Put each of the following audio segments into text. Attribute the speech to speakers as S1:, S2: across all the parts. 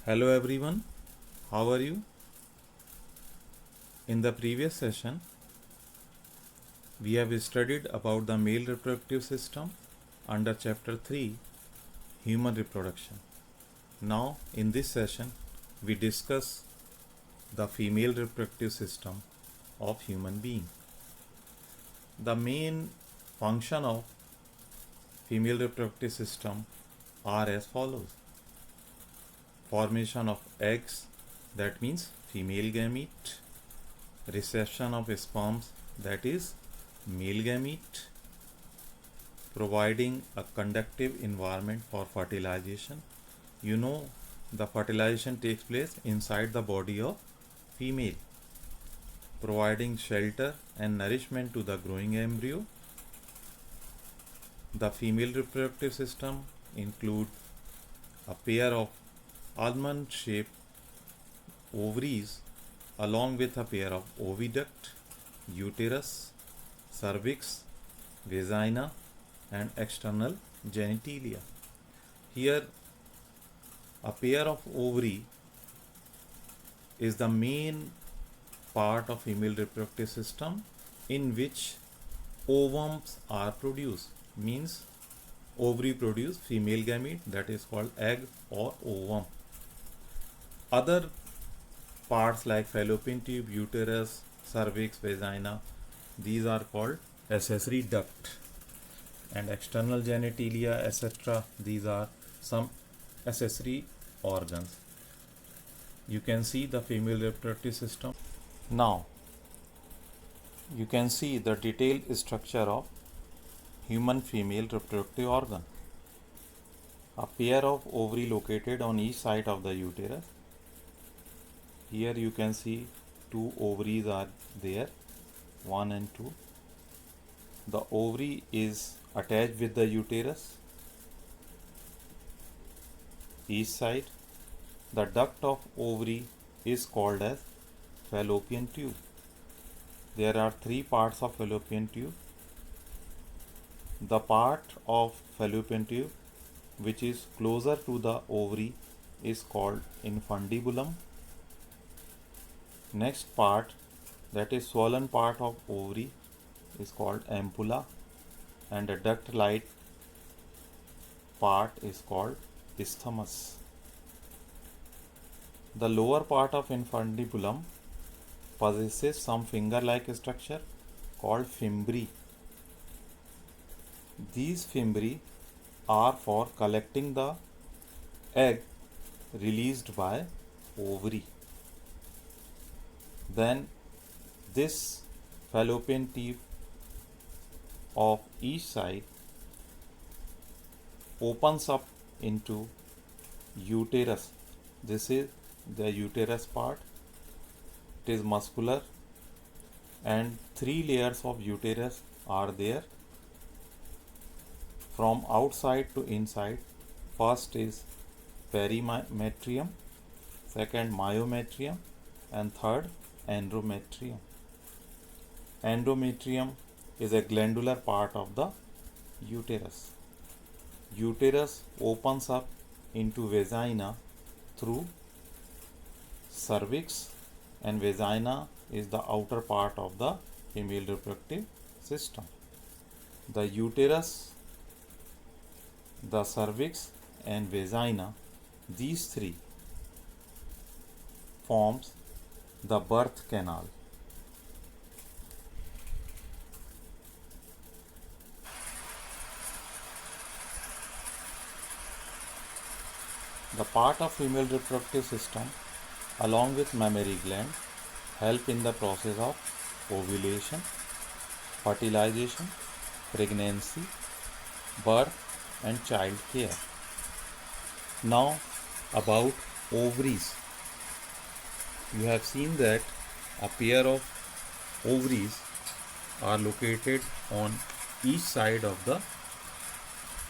S1: Hello everyone, how are you? In the previous session, we have studied about the male reproductive system under chapter 3, human reproduction. Now, in this session, we discuss the female reproductive system of human being. The main function of female reproductive system are as follows. Formation of eggs, that means female gamete. Reception of sperms, that is male gamete. Providing a conductive environment for fertilization. You know, the fertilization takes place inside the body of female. Providing shelter and nourishment to the growing embryo. The female reproductive system include a pair of almond-shaped ovaries along with a pair of oviduct, uterus, cervix, vagina and external genitalia. Here a pair of ovary is the main part of female reproductive system in which ovums are produced, means ovary produce female gamete, that is called egg or ovum. Other parts like fallopian tube, uterus, cervix, vagina, these are called accessory duct, and external genitalia, etc., these are some accessory organs. You can see the female reproductive system. Now you can see the detailed structure of human female reproductive organ. A pair of ovary located on each side of the uterus. Here you can see two ovaries are there, 1 and 2. The ovary is attached with the uterus, each side. The duct of ovary is called as fallopian tube. There are 3 parts of fallopian tube. The part of fallopian tube which is closer to the ovary is called infundibulum. Next part, that is swollen part of ovary, is called ampulla, and the duct-like part is called isthmus. The lower part of infundibulum possesses some finger-like structure called fimbriae. These fimbriae are for collecting the egg released by ovary. Then this fallopian tube of each side opens up into uterus. This is the uterus part. It is muscular and 3 layers of uterus are there from outside to inside. First is perimetrium, second myometrium, and third endometrium. Endometrium is a glandular part of the uterus. Uterus opens up into vagina through cervix, and vagina is the outer part of the female reproductive system. The uterus, the cervix and vagina, these 3 forms the birth canal. The part of female reproductive system along with mammary gland help in the process of ovulation, fertilization, pregnancy, birth and child care. Now about ovaries. You have seen that a pair of ovaries are located on each side of the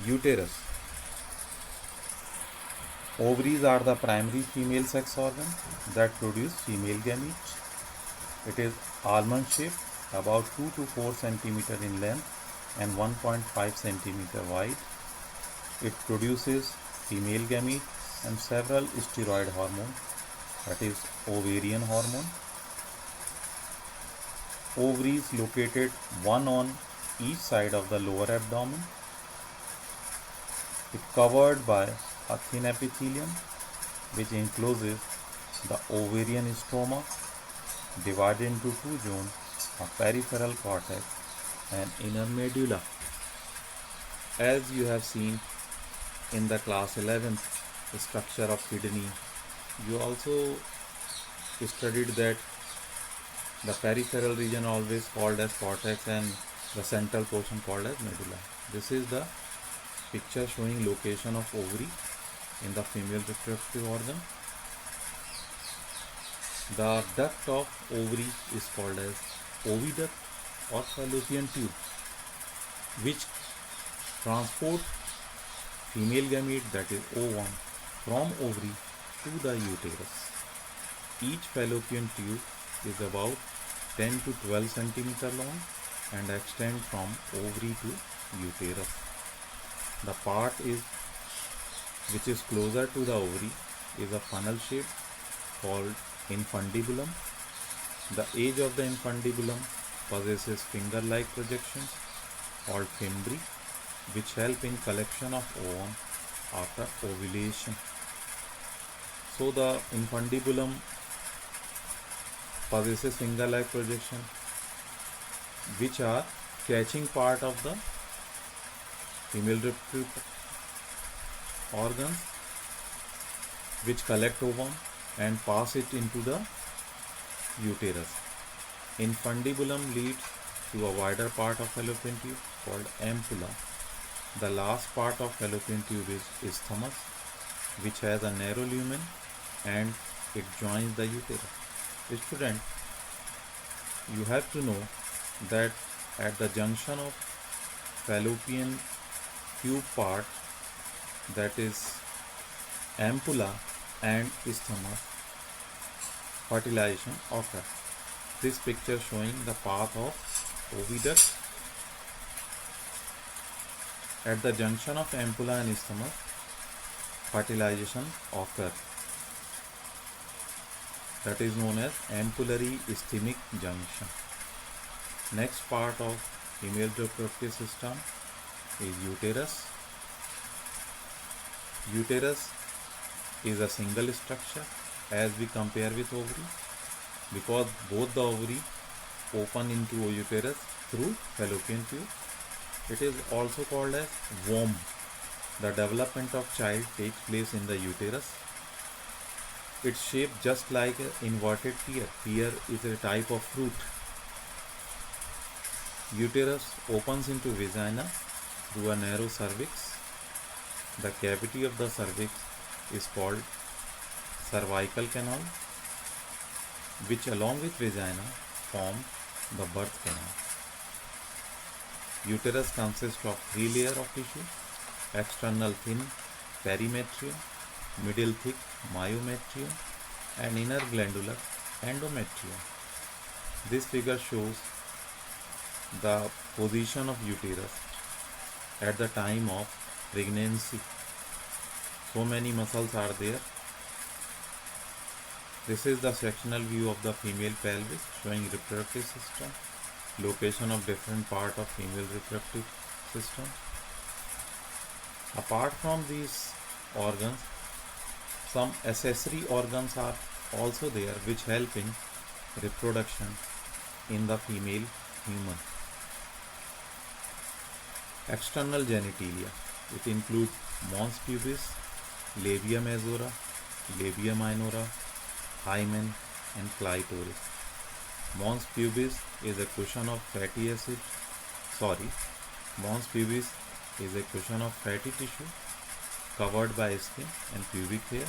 S1: uterus. Ovaries are the primary female sex organ that produce female gamete. It is almond shaped, about 2 to 4 centimeter in length and 1.5 centimeter wide. It produces female gametes and several steroid hormones, that is ovarian hormone. Ovaries located one on each side of the lower abdomen. It covered by a thin epithelium which encloses the ovarian stroma, divided into two zones, a peripheral cortex and inner medulla. As you have seen in the class 11th structure of kidney, you also studied that the peripheral region always called as cortex and the central portion called as medulla. This is the picture showing location of ovary in the female reproductive organ. The duct of ovary is called as oviduct or fallopian tube, which transport female gamete, that is ovum, from ovary to the uterus. Each fallopian tube is about 10 to 12 centimeter long and extend from ovary to uterus. The part which is closer to the ovary is a funnel shape called infundibulum. The edge of the infundibulum possesses finger-like projections called fimbri, which help in collection of ovum after ovulation. So the infundibulum possesses finger-like projection, which are catching part of the female reproductive organs, which collect ovum and pass it into the uterus. Infundibulum leads to a wider part of fallopian tube called ampulla. The last part of fallopian tube is isthmus, which has a narrow lumen and it joins the uterus. Student, you have to know that at the junction of fallopian tube part, that is ampulla and isthmus, fertilization occurs. This picture showing the path of oviduct. At the junction of ampulla and isthmus, fertilization occurs. That is known as ampullary isthmic junction. Next part of female reproductive system is uterus. Uterus is a single structure as we compare with ovary, because both the ovary open into uterus through fallopian tube. It is also called as womb. The development of child takes place in the uterus. It's shaped just like an inverted pear. Pear is a type of fruit. Uterus opens into vagina through a narrow cervix. The cavity of the cervix is called cervical canal, which along with vagina form the birth canal. Uterus consists of three layers of tissue: external thin perimetrium, middle thick myometrium, and inner glandular endometrium. This figure shows the position of uterus at the time of pregnancy. So many muscles are there. This is the sectional view of the female pelvis showing reproductive system, location of different part of female reproductive system. Apart from these organs, some accessory organs are also there which help in reproduction in the female human. External genitalia. It includes mons pubis, labia majora, labia minora, hymen, and clitoris. Mons pubis is a cushion of fatty acid. Mons pubis is a cushion of fatty tissue covered by skin and pubic hair.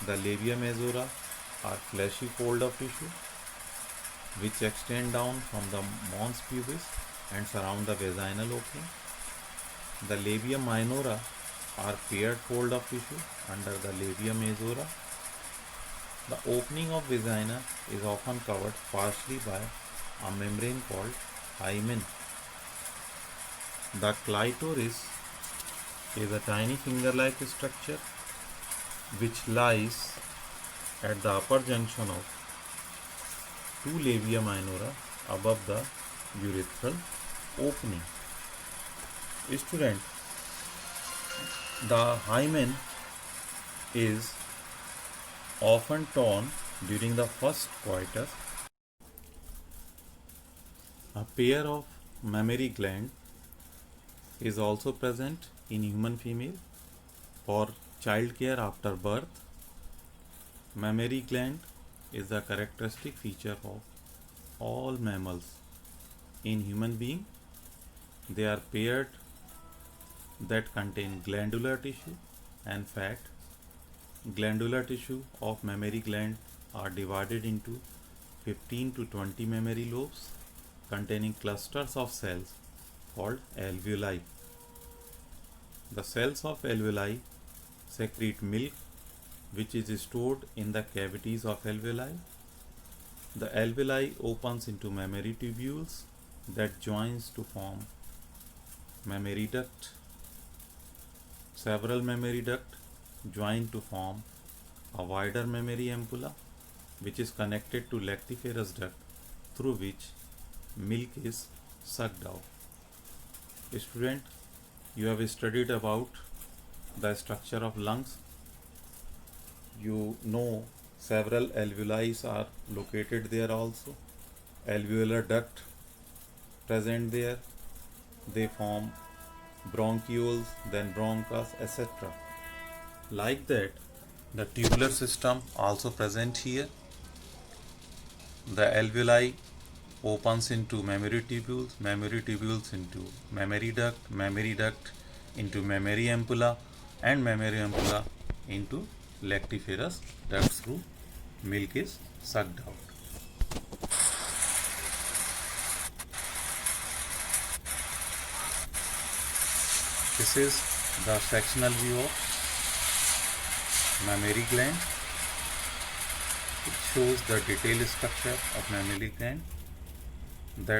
S1: The labia majora are fleshy fold of tissue which extend down from the mons pubis and surround the vaginal opening. The labia minora are paired fold of tissue under the labia majora. The opening of vagina is often covered partially by a membrane called hymen. The clitoris is a tiny finger-like structure which lies at the upper junction of two labia minora above the urethral opening. Student, the hymen is often torn during the first coitus. A pair of mammary gland is also present in human female for child care after birth. Mammary gland is a characteristic feature of all mammals. In human being, they are paired that contain glandular tissue and fat. Glandular tissue of mammary gland are divided into 15 to 20 mammary lobes containing clusters of cells called alveoli. The cells of alveoli secrete milk which is stored in the cavities of alveoli. The alveoli opens into mammary tubules that joins to form mammary duct. Several mammary ducts join to form a wider mammary ampulla which is connected to lactiferous duct through which milk is sucked out. Student, you have studied about the structure of lungs. You know several alveoli are located there also. Alveolar duct present there. They form bronchioles, then bronchus, etc. Like that, the tubular system also present here. The alveoli opens into mammary tubules into mammary duct into mammary ampulla, and mammary ampulla into lactiferous ducts through milk is sucked out. This is the sectional view of mammary gland. It shows the detailed structure of mammary gland that